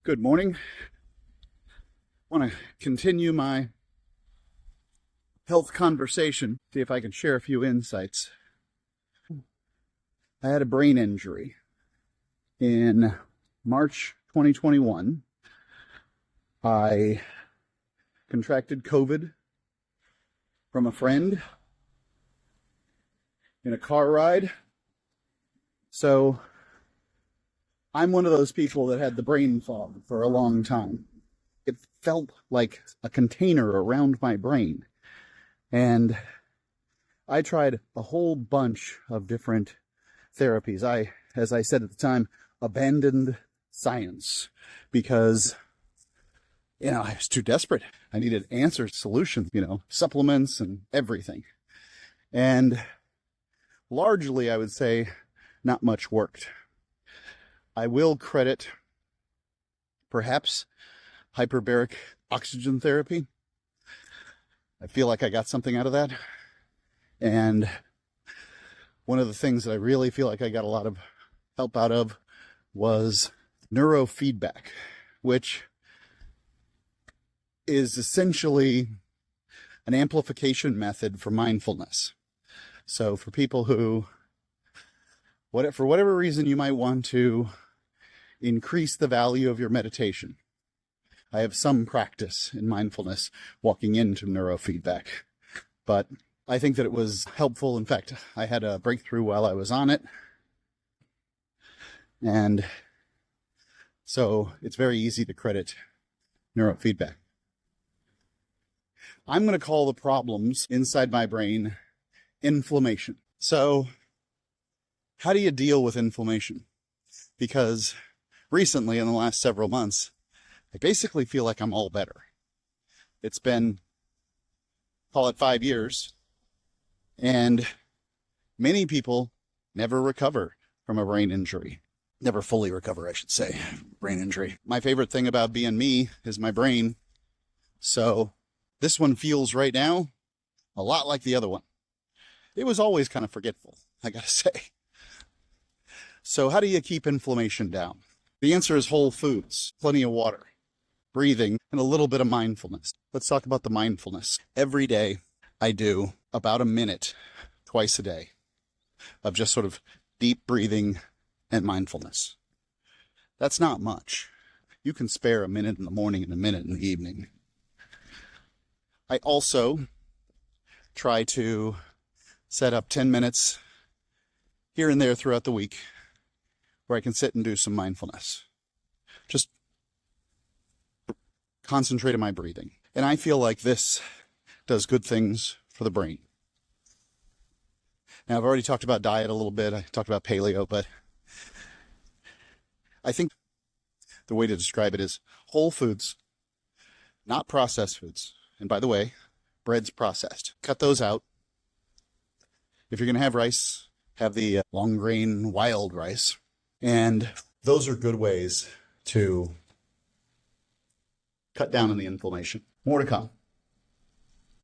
Good morning. I want to continue my health conversation, see if I can share a few insights. I had a brain injury in March 2021. I contracted COVID from a friend in a car ride. So I'm one of those people that had the brain fog for a long time. It felt like a container around my brain. And I tried a whole bunch of different therapies. As I said at the time, abandoned science because, I was too desperate. I needed answers, solutions, supplements and everything. And largely, I would say, not much worked. I will credit perhaps hyperbaric oxygen therapy. I feel like I got something out of that. And one of the things that I really feel like I got a lot of help out of was neurofeedback, which is essentially an amplification method for mindfulness. So for people who, for whatever reason, you might want to increase the value of your meditation. I have some practice in mindfulness walking into neurofeedback, but I think that it was helpful. In fact, I had a breakthrough while I was on it. And so it's very easy to credit neurofeedback. I'm going to call the problems inside my brain inflammation. So how do you deal with inflammation? Because recently, in the last several months, I basically feel like I'm all better. It's been, call it 5 years, and many people never recover from a brain injury. Never fully recover, I should say, brain injury. My favorite thing about being me is my brain. So this one feels right now a lot like the other one. It was always kind of forgetful, I gotta say. So how do you keep inflammation down? The answer is whole foods, plenty of water, breathing, and a little bit of mindfulness. Let's talk about the mindfulness. Every day I do about a minute, twice a day, of just sort of deep breathing and mindfulness. That's not much. You can spare a minute in the morning and a minute in the evening. I also try to set up 10 minutes here and there throughout the week where I can sit and do some mindfulness. Just concentrate on my breathing. And I feel like this does good things for the brain. Now, I've already talked about diet a little bit. I talked about paleo, but I think the way to describe it is whole foods, not processed foods. And by the way, bread's processed. Cut those out. If you're going to have rice, have the long grain wild rice. And those are good ways to cut down on the inflammation. More to come.